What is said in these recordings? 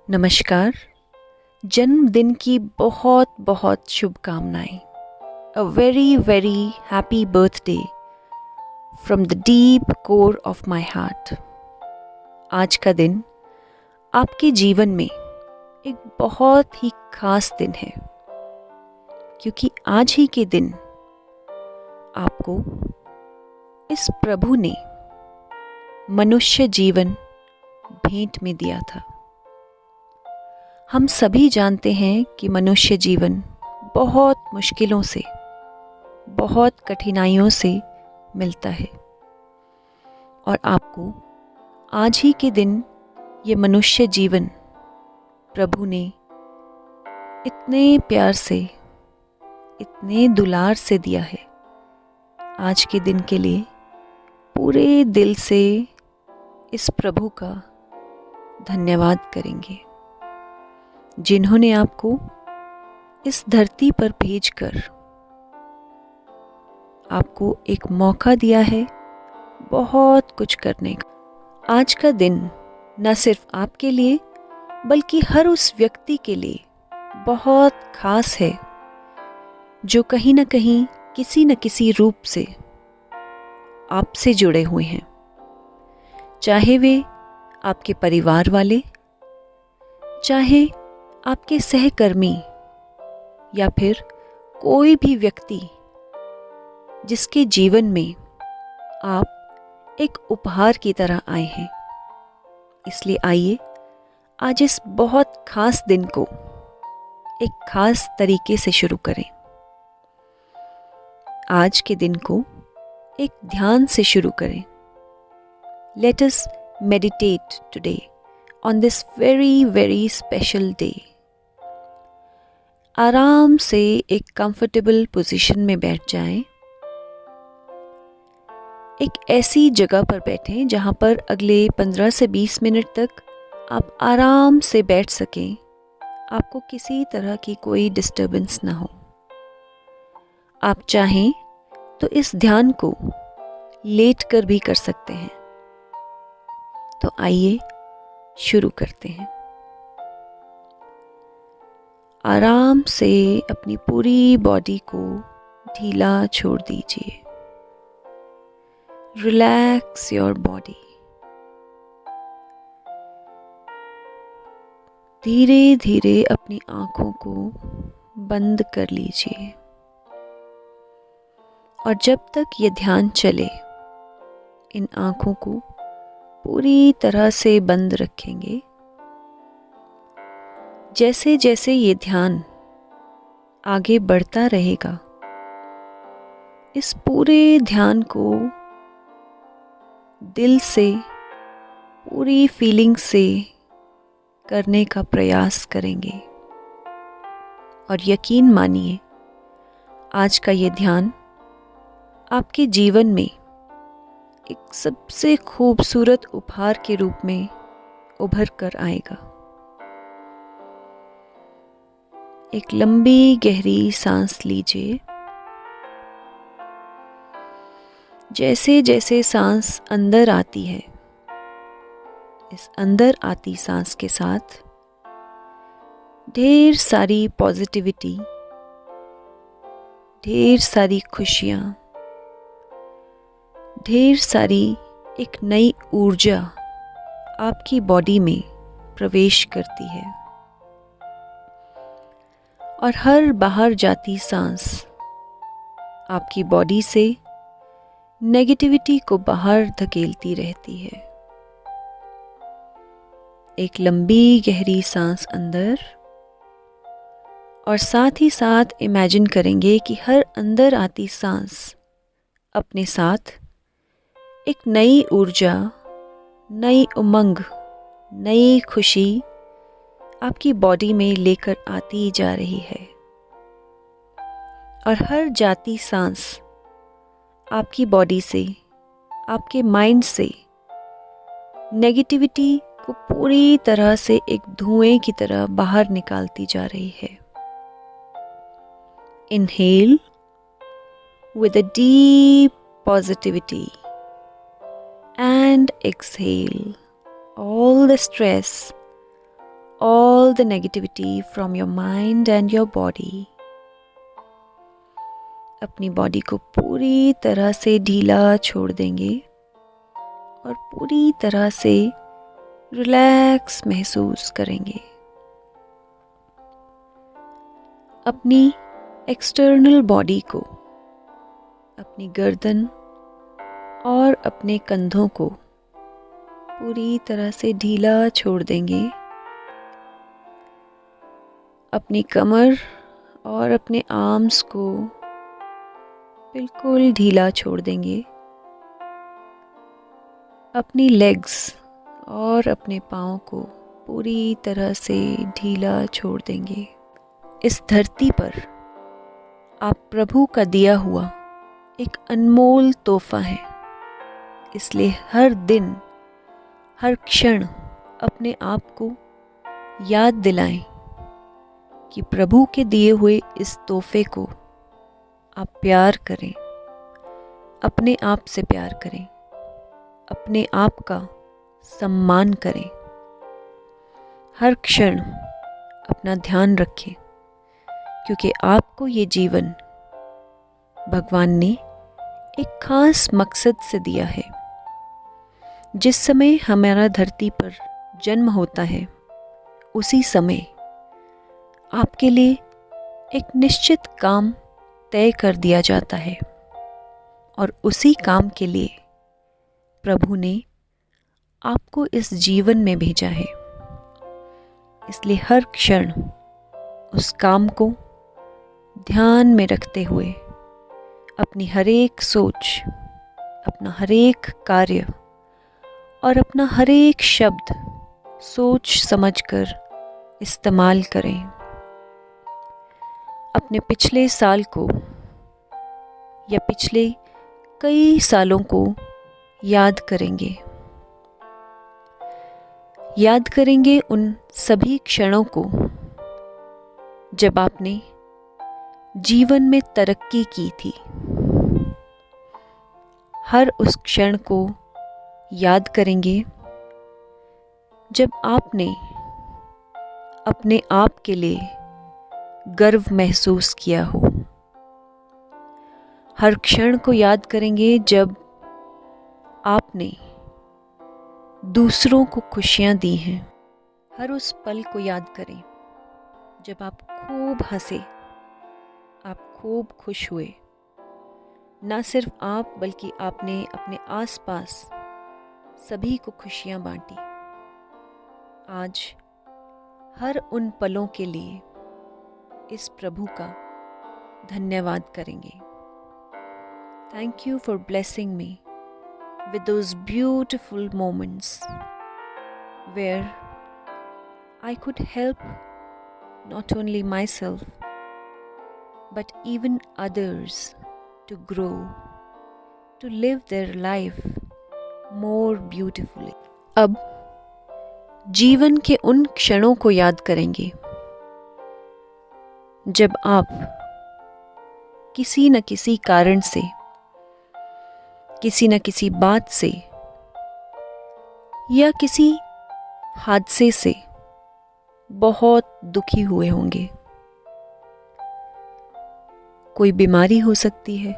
नमस्कार। जन्मदिन की बहुत बहुत शुभकामनाएं। A very very happy birthday from the deep core of my heart. आज का दिन आपके जीवन में एक बहुत ही खास दिन है, क्योंकि आज ही के दिन आपको इस प्रभु ने मनुष्य जीवन भेंट में दिया था। हम सभी जानते हैं कि मनुष्य जीवन बहुत मुश्किलों से, बहुत कठिनाइयों से मिलता है, और आपको आज ही के दिन ये मनुष्य जीवन प्रभु ने इतने प्यार से, इतने दुलार से दिया है। आज के दिन के लिए पूरे दिल से इस प्रभु का धन्यवाद करेंगे, जिन्होंने आपको इस धरती पर भेजकर आपको एक मौका दिया है बहुत कुछ करने का। आज का दिन न सिर्फ आपके लिए बल्कि हर उस व्यक्ति के लिए बहुत खास है जो कहीं न कहीं, किसी न किसी रूप से आपसे जुड़े हुए हैं, चाहे वे आपके परिवार वाले, चाहे आपके सहकर्मी, या फिर कोई भी व्यक्ति जिसके जीवन में आप एक उपहार की तरह आए हैं। इसलिए आइए आज इस बहुत खास दिन को एक खास तरीके से शुरू करें। आज के दिन को एक ध्यान से शुरू करें। Let us meditate today on this very very special day. आराम से एक कंफर्टेबल पोजीशन में बैठ जाएं। एक ऐसी जगह पर बैठें जहां पर अगले 15 से 20 मिनट तक आप आराम से बैठ सकें, आपको किसी तरह की कोई डिस्टर्बेंस ना हो। आप चाहें तो इस ध्यान को लेट कर भी कर सकते हैं। तो आइए शुरू करते हैं। आराम से अपनी पूरी बॉडी को ढीला छोड़ दीजिए। Relax your body. धीरे धीरे अपनी आंखों को बंद कर लीजिए, और जब तक ये ध्यान चले इन आंखों को पूरी तरह से बंद रखेंगे। जैसे जैसे ये ध्यान आगे बढ़ता रहेगा, इस पूरे ध्यान को दिल से, पूरी फीलिंग से करने का प्रयास करेंगे। और यकीन मानिए, आज का ये ध्यान आपके जीवन में एक सबसे खूबसूरत उपहार के रूप में उभर कर आएगा। एक लंबी गहरी सांस लीजिए। जैसे जैसे सांस अंदर आती है, इस अंदर आती सांस के साथ ढेर सारी पॉजिटिविटी, ढेर सारी खुशियाँ, ढेर सारी एक नई ऊर्जा आपकी बॉडी में प्रवेश करती है, और हर बाहर जाती सांस आपकी बॉडी से नेगेटिविटी को बाहर धकेलती रहती है। एक लंबी गहरी सांस अंदर, और साथ ही साथ इमेजिन करेंगे कि हर अंदर आती सांस अपने साथ एक नई ऊर्जा, नई उमंग, नई खुशी आपकी बॉडी में लेकर आती जा रही है। और हर जाती सांस आपकी बॉडी से, आपके माइंड से नेगेटिविटी को पूरी तरह से एक धुएं की तरह बाहर निकालती जा रही है। Inhale with a deep positivity and exhale all the stress, all the negativity from your mind and your body. अपनी बॉडी को पूरी तरह से ढीला छोड़ देंगे और पूरी तरह से रिलैक्स महसूस करेंगे। अपनी एक्सटर्नल बॉडी को, अपनी गर्दन और अपने कंधों को पूरी तरह से ढीला छोड़ देंगे। अपनी कमर और अपने आर्म्स को बिल्कुल ढीला छोड़ देंगे। अपनी लेग्स और अपने पाँव को पूरी तरह से ढीला छोड़ देंगे। इस धरती पर आप प्रभु का दिया हुआ एक अनमोल तोहफा है, इसलिए हर दिन, हर क्षण अपने आप को याद दिलाएं कि प्रभु के दिए हुए इस तोहफे को आप प्यार करें, अपने आप से प्यार करें, अपने आप का सम्मान करें। हर क्षण अपना ध्यान रखें, क्योंकि आपको ये जीवन भगवान ने एक खास मकसद से दिया है। जिस समय हमारा धरती पर जन्म होता है, उसी समय आपके लिए एक निश्चित काम तय कर दिया जाता है और उसी काम के लिए प्रभु ने आपको इस जीवन में भेजा है। इसलिए हर क्षण उस काम को ध्यान में रखते हुए अपनी हर एक सोच, अपना हर एक कार्य और अपना हर एक शब्द सोच समझकर इस्तेमाल करें। अपने पिछले साल को या पिछले कई सालों को याद करेंगे। याद करेंगे उन सभी क्षणों को जब आपने जीवन में तरक्की की थी। हर उस क्षण को याद करेंगे जब आपने अपने आप के लिए गर्व महसूस किया हो। हर क्षण को याद करेंगे जब आपने दूसरों को खुशियां दी हैं। हर उस पल को याद करें जब आप खूब हंसे, आप खूब खुश हुए। ना सिर्फ आप, बल्कि आपने अपने आसपास सभी को खुशियां बांटी। आज हर उन पलों के लिए इस प्रभु का धन्यवाद करेंगे। Thank you for blessing me with those beautiful moments where I could help not only myself but even others to grow, to live their life more beautifully. अब जीवन के उन क्षणों को याद करेंगे जब आप किसी न किसी कारण से, किसी न किसी बात से या किसी हादसे से बहुत दुखी हुए होंगे। कोई बीमारी हो सकती है,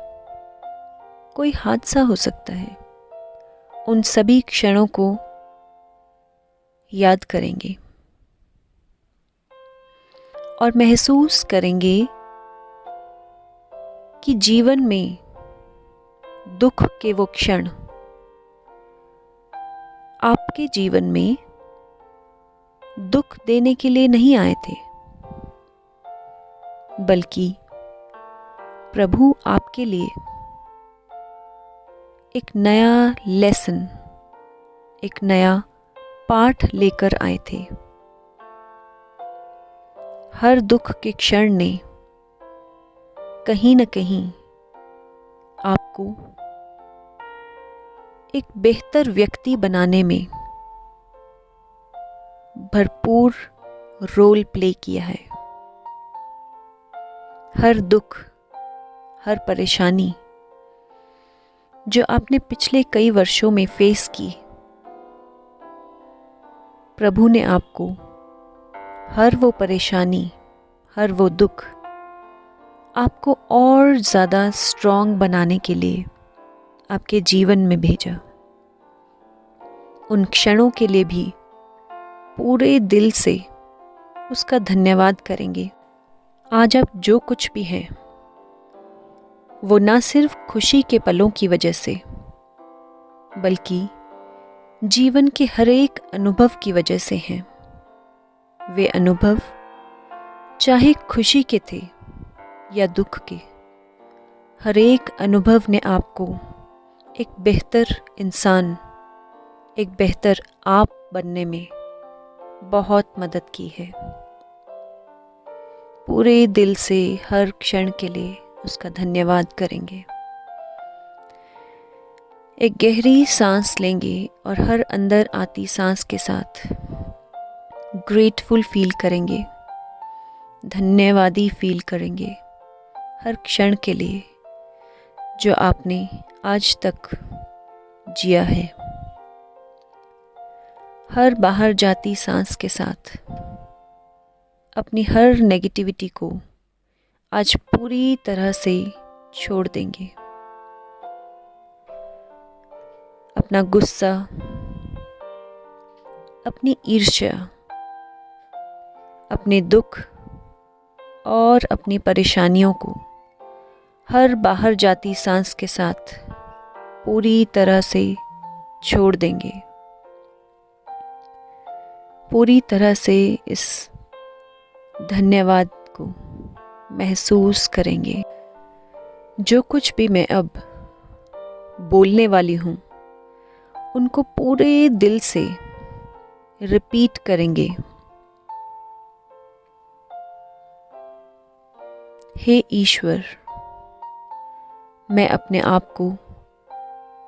कोई हादसा हो सकता है। उन सभी क्षणों को याद करेंगे और महसूस करेंगे कि जीवन में दुख के वो क्षण आपके जीवन में दुख देने के लिए नहीं आए थे, बल्कि प्रभु आपके लिए एक नया लेसन, एक नया पाठ लेकर आए थे। हर दुख के क्षण ने कहीं न कहीं आपको एक बेहतर व्यक्ति बनाने में भरपूर रोल प्ले किया है। हर दुख, हर परेशानी जो आपने पिछले कई वर्षों में फेस की, प्रभु ने आपको हर वो परेशानी, हर वो दुख आपको और ज़्यादा स्ट्रॉन्ग बनाने के लिए आपके जीवन में भेजा। उन क्षणों के लिए भी पूरे दिल से उसका धन्यवाद करेंगे। आज आप जो कुछ भी हैं वो ना सिर्फ खुशी के पलों की वजह से, बल्कि जीवन के हर एक अनुभव की वजह से हैं। वे अनुभव चाहे खुशी के थे या दुख के, हर एक अनुभव ने आपको एक बेहतर इंसान, एक बेहतर आप बनने में बहुत मदद की है। पूरे दिल से हर क्षण के लिए उसका धन्यवाद करेंगे। एक गहरी सांस लेंगे और हर अंदर आती सांस के साथ ग्रेटफुल फील करेंगे, धन्यवादी फील करेंगे हर क्षण के लिए जो आपने आज तक जिया है। हर बाहर जाती सांस के साथ अपनी हर नेगेटिविटी को आज पूरी तरह से छोड़ देंगे। अपना गुस्सा, अपनी ईर्ष्या, अपने दुख और अपनी परेशानियों को हर बाहर जाती सांस के साथ पूरी तरह से छोड़ देंगे। पूरी तरह से इस धन्यवाद को महसूस करेंगे। जो कुछ भी मैं अब बोलने वाली हूँ उनको पूरे दिल से रिपीट करेंगे। हे ईश्वर, मैं अपने आप को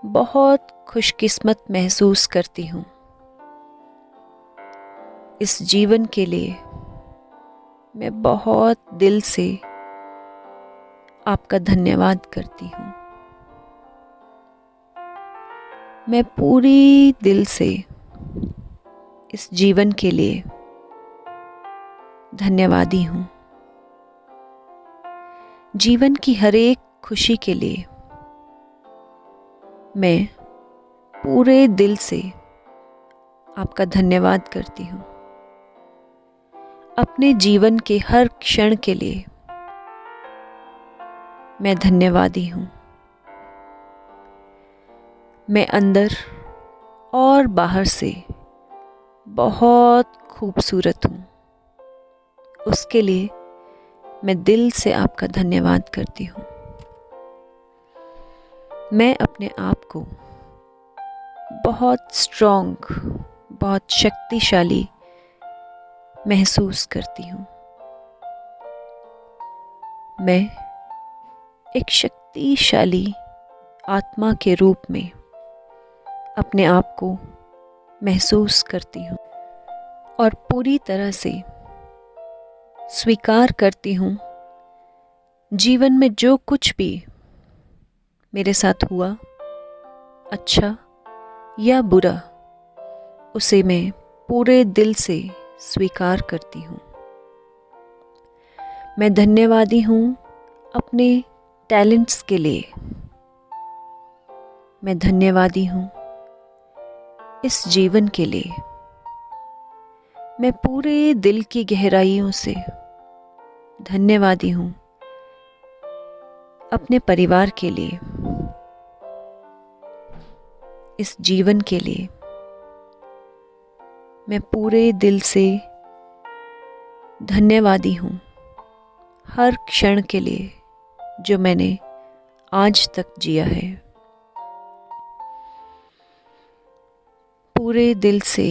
बहुत खुशकिस्मत महसूस करती हूँ। इस जीवन के लिए मैं बहुत दिल से आपका धन्यवाद करती हूँ। मैं पूरी दिल से इस जीवन के लिए धन्यवादी हूँ। जीवन की हर एक खुशी के लिए मैं पूरे दिल से आपका धन्यवाद करती हूँ। अपने जीवन के हर क्षण के लिए मैं धन्यवादी हूँ। मैं अंदर और बाहर से बहुत खूबसूरत हूँ। उसके लिए मैं दिल से आपका धन्यवाद करती हूँ। मैं अपने आप को बहुत स्ट्रॉन्ग, बहुत शक्तिशाली महसूस करती हूँ। मैं एक शक्तिशाली आत्मा के रूप में अपने आप को महसूस करती हूँ और पूरी तरह से स्वीकार करती हूँ जीवन में जो कुछ भी मेरे साथ हुआ, अच्छा या बुरा, उसे मैं पूरे दिल से स्वीकार करती हूँ। मैं धन्यवादी हूँ अपने टैलेंट्स के लिए। मैं धन्यवादी हूँ इस जीवन के लिए। मैं पूरे दिल की गहराइयों से धन्यवादी हूँ अपने परिवार के लिए, इस जीवन के लिए। मैं पूरे दिल से धन्यवादी हूँ हर क्षण के लिए जो मैंने आज तक जिया है। पूरे दिल से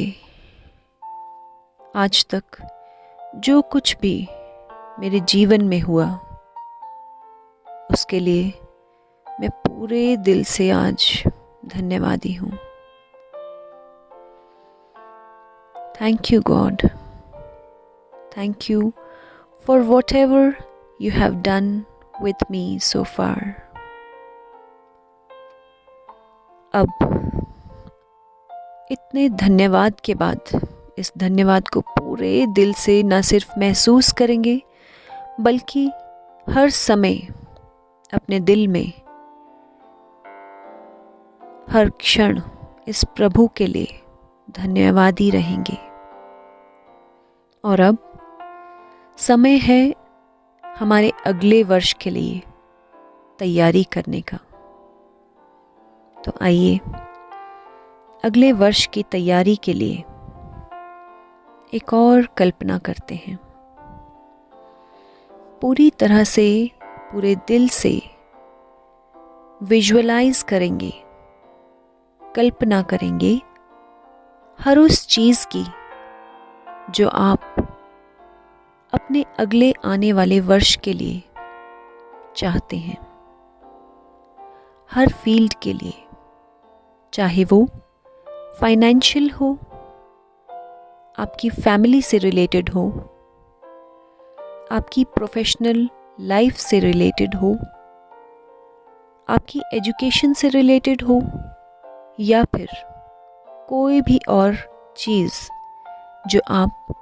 आज तक जो कुछ भी मेरे जीवन में हुआ, उसके लिए मैं पूरे दिल से आज धन्यवादी हूँ। Thank you, God. Thank you for whatever you have done with me so far. अब इतने धन्यवाद के बाद, इस धन्यवाद को पूरे दिल से न सिर्फ महसूस करेंगे बल्कि हर समय अपने दिल में हर क्षण इस प्रभु के लिए धन्यवादी रहेंगे। और अब समय है हमारे अगले वर्ष के लिए तैयारी करने का। तो आइए अगले वर्ष की तैयारी के लिए एक और कल्पना करते हैं। पूरी तरह से पूरे दिल से विजुअलाइज करेंगे, कल्पना करेंगे हर उस चीज़ की जो आप अपने अगले आने वाले वर्ष के लिए चाहते हैं। हर फील्ड के लिए, चाहे वो फाइनेंशियल हो, आपकी फैमिली से रिलेटेड हो, आपकी प्रोफेशनल लाइफ से रिलेटेड हो, आपकी एजुकेशन से रिलेटेड हो, या फिर कोई भी और चीज़ जो आप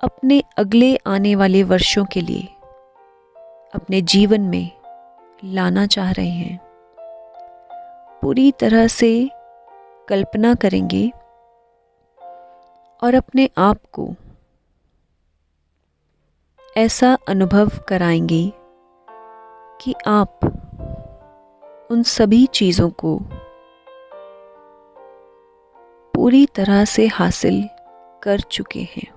अपने अगले आने वाले वर्षों के लिए अपने जीवन में लाना चाह रहे हैं। पूरी तरह से कल्पना करेंगे और अपने आप को ऐसा अनुभव कराएंगे कि आप उन सभी चीज़ों को पूरी तरह से हासिल कर चुके हैं।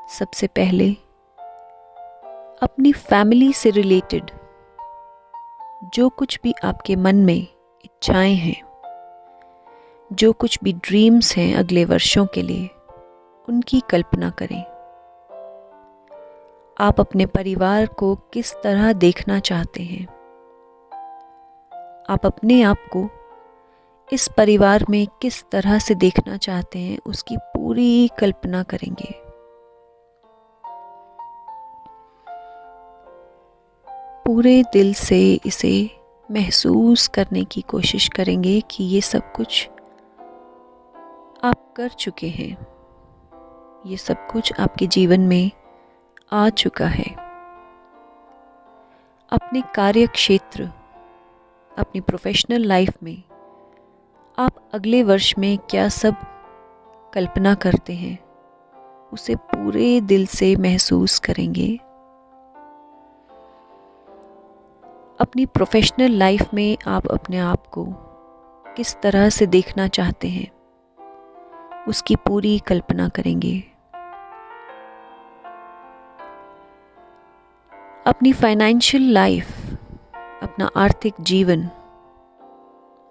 सबसे पहले अपनी फैमिली से रिलेटेड जो कुछ भी आपके मन में इच्छाएं हैं, जो कुछ भी ड्रीम्स हैं अगले वर्षों के लिए, उनकी कल्पना करें। आप अपने परिवार को किस तरह देखना चाहते हैं, आप अपने आप को इस परिवार में किस तरह से देखना चाहते हैं, उसकी पूरी कल्पना करेंगे। पूरे दिल से इसे महसूस करने की कोशिश करेंगे कि ये सब कुछ आप कर चुके हैं, ये सब कुछ आपके जीवन में आ चुका है। अपने कार्य क्षेत्र, अपनी प्रोफेशनल लाइफ में आप अगले वर्ष में क्या सब कल्पना करते हैं, उसे पूरे दिल से महसूस करेंगे। अपनी प्रोफेशनल लाइफ में आप अपने आप को किस तरह से देखना चाहते हैं, उसकी पूरी कल्पना करेंगे। अपनी फाइनेंशियल लाइफ, अपना आर्थिक जीवन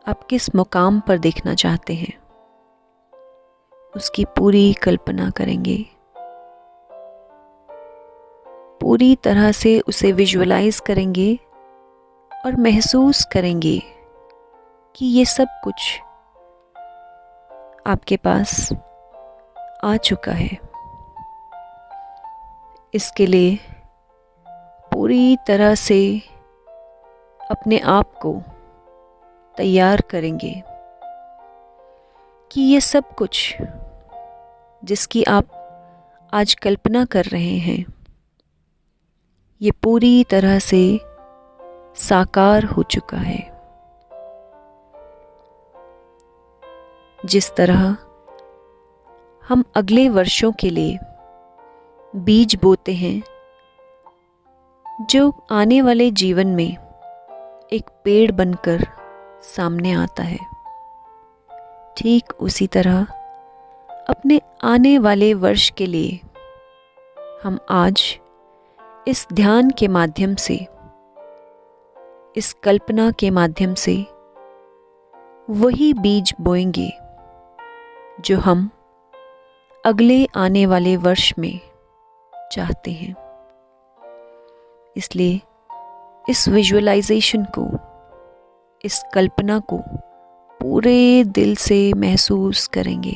आप किस मुकाम पर देखना चाहते हैं, उसकी पूरी कल्पना करेंगे। पूरी तरह से उसे विजुअलाइज करेंगे और महसूस करेंगे कि ये सब कुछ आपके पास आ चुका है। इसके लिए पूरी तरह से अपने आप को तैयार करेंगे कि ये सब कुछ जिसकी आप आज कल्पना कर रहे हैं, ये पूरी तरह से साकार हो चुका है। जिस तरह हम अगले वर्षों के लिए बीज बोते हैं जो आने वाले जीवन में एक पेड़ बनकर सामने आता है, ठीक उसी तरह अपने आने वाले वर्ष के लिए हम आज इस ध्यान के माध्यम से, इस कल्पना के माध्यम से वही बीज बोएंगे जो हम अगले आने वाले वर्ष में चाहते हैं। इसलिए इस विजुअलाइजेशन को, इस कल्पना को पूरे दिल से महसूस करेंगे।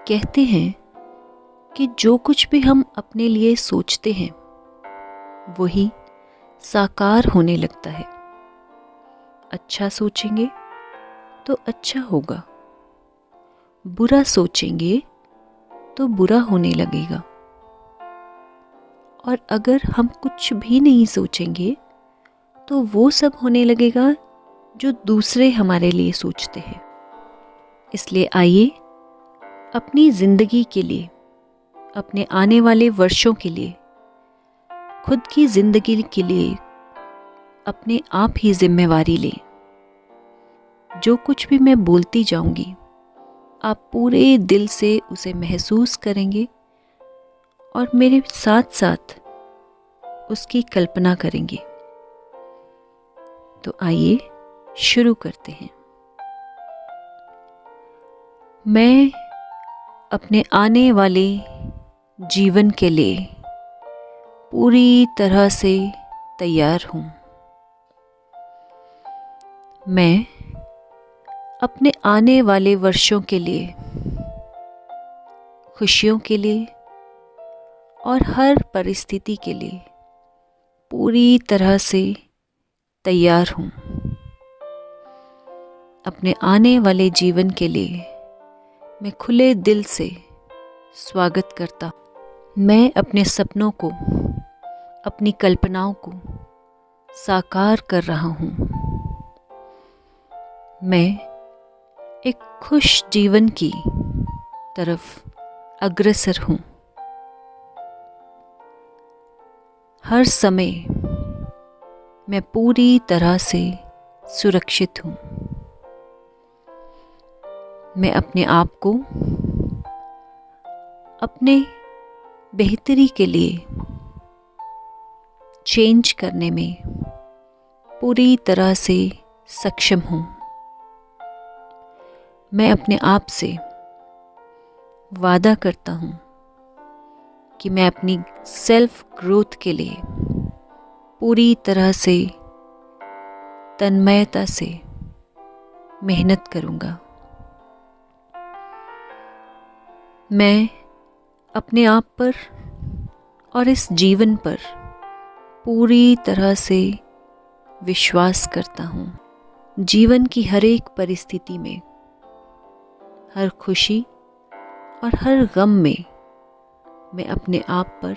कहते हैं कि जो कुछ भी हम अपने लिए सोचते हैं वही साकार होने लगता है। अच्छा सोचेंगे तो अच्छा होगा, बुरा सोचेंगे तो बुरा होने लगेगा, और अगर हम कुछ भी नहीं सोचेंगे तो वो सब होने लगेगा जो दूसरे हमारे लिए सोचते हैं। इसलिए आइए अपनी ज़िंदगी के लिए, अपने आने वाले वर्षों के लिए, खुद की ज़िंदगी के लिए अपने आप ही जिम्मेवारी लें। जो कुछ भी मैं बोलती जाऊंगी आप पूरे दिल से उसे महसूस करेंगे और मेरे साथ साथ उसकी कल्पना करेंगे। तो आइए शुरू करते हैं। मैं अपने आने वाले जीवन के लिए पूरी तरह से तैयार हूँ। मैं अपने आने वाले वर्षों के लिए, खुशियों के लिए और हर परिस्थिति के लिए पूरी तरह से तैयार हूँ। अपने आने वाले जीवन के लिए मैं खुले दिल से स्वागत करता हूँ। मैं अपने सपनों को, अपनी कल्पनाओं को साकार कर रहा हूँ। मैं एक खुश जीवन की तरफ अग्रसर हूँ। हर समय मैं पूरी तरह से सुरक्षित हूँ। मैं अपने आप को अपने बेहतरी के लिए चेंज करने में पूरी तरह से सक्षम हूँ। मैं अपने आप से वादा करता हूँ कि मैं अपनी सेल्फ ग्रोथ के लिए पूरी तरह से तन्मयता से मेहनत करूँगा। मैं अपने आप पर और इस जीवन पर पूरी तरह से विश्वास करता हूँ। जीवन की हर एक परिस्थिति में, हर खुशी और हर गम में मैं अपने आप पर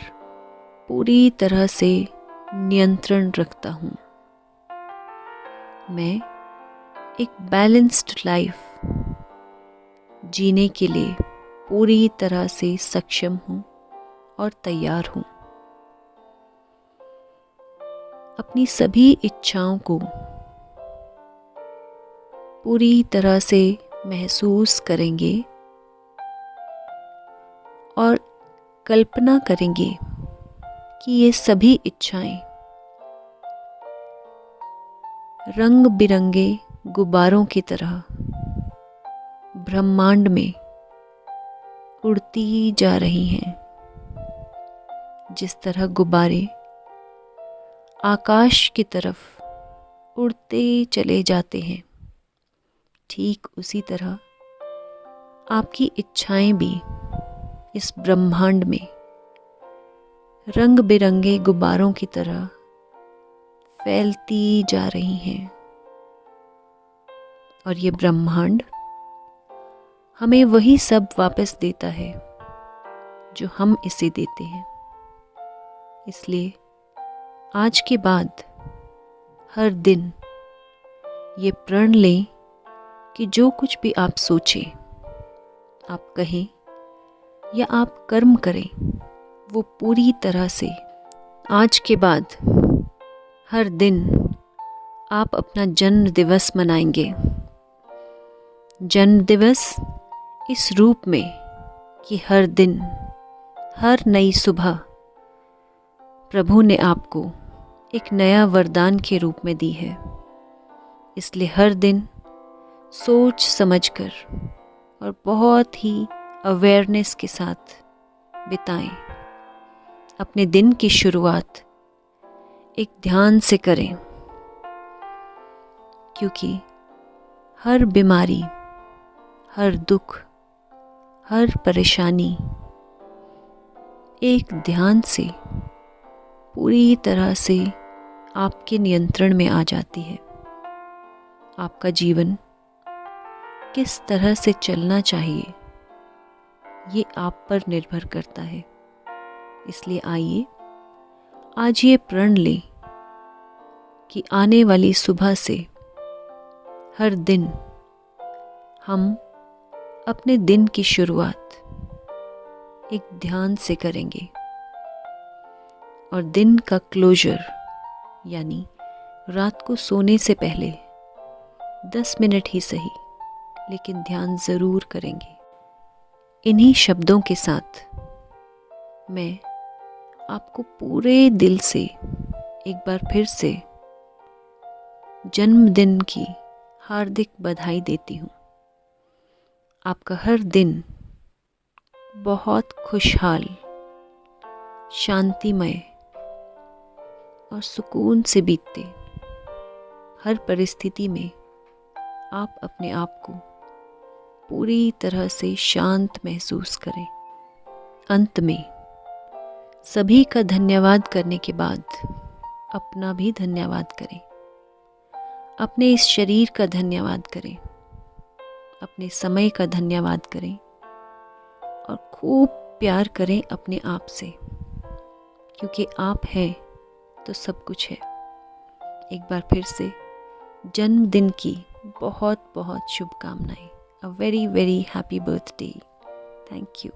पूरी तरह से नियंत्रण रखता हूँ। मैं एक बैलेंस्ड लाइफ जीने के लिए पूरी तरह से सक्षम हूँ और तैयार हूँ। अपनी सभी इच्छाओं को पूरी तरह से महसूस करेंगे और कल्पना करेंगे कि ये सभी इच्छाएं रंग बिरंगे गुब्बारों की तरह ब्रह्मांड में उड़ती जा रही हैं। जिस तरह गुब्बारे आकाश की तरफ उड़ते चले जाते हैं, ठीक उसी तरह आपकी इच्छाएं भी इस ब्रह्मांड में रंग बिरंगे गुब्बारों की तरह फैलती जा रही हैं। और ये ब्रह्मांड हमें वही सब वापस देता है जो हम इसे देते हैं। इसलिए आज के बाद हर दिन ये प्रण लें कि जो कुछ भी आप सोचें, आप कहें या आप कर्म करें, वो पूरी तरह से आज के बाद हर दिन आप अपना जन्म दिवस मनाएंगे। जन्म दिवस इस रूप में कि हर दिन, हर नई सुबह प्रभु ने आपको एक नया वरदान के रूप में दी है। इसलिए हर दिन सोच समझकर और बहुत ही अवेयरनेस के साथ बिताएं। अपने दिन की शुरुआत एक ध्यान से करें, क्योंकि हर बीमारी, हर दुख, हर परेशानी एक ध्यान से पूरी तरह से आपके नियंत्रण में आ जाती है। आपका जीवन किस तरह से चलना चाहिए ये आप पर निर्भर करता है। इसलिए आइए आज ये प्रण लें कि आने वाली सुबह से हर दिन हम अपने दिन की शुरुआत एक ध्यान से करेंगे और दिन का क्लोजर यानी रात को सोने से पहले 10 मिनट ही सही लेकिन ध्यान ज़रूर करेंगे। इन्हीं शब्दों के साथ मैं आपको पूरे दिल से एक बार फिर से जन्मदिन की हार्दिक बधाई देती हूँ। आपका हर दिन बहुत खुशहाल, शांतिमय और सुकून से बीते। हर परिस्थिति में आप अपने आप को पूरी तरह से शांत महसूस करें। अंत में सभी का धन्यवाद करने के बाद अपना भी धन्यवाद करें। अपने इस शरीर का धन्यवाद करें, अपने समय का धन्यवाद करें और खूब प्यार करें अपने आप से, क्योंकि आप हैं तो सब कुछ है। एक बार फिर से जन्मदिन की बहुत बहुत शुभकामनाएं। A very very happy birthday. Thank you.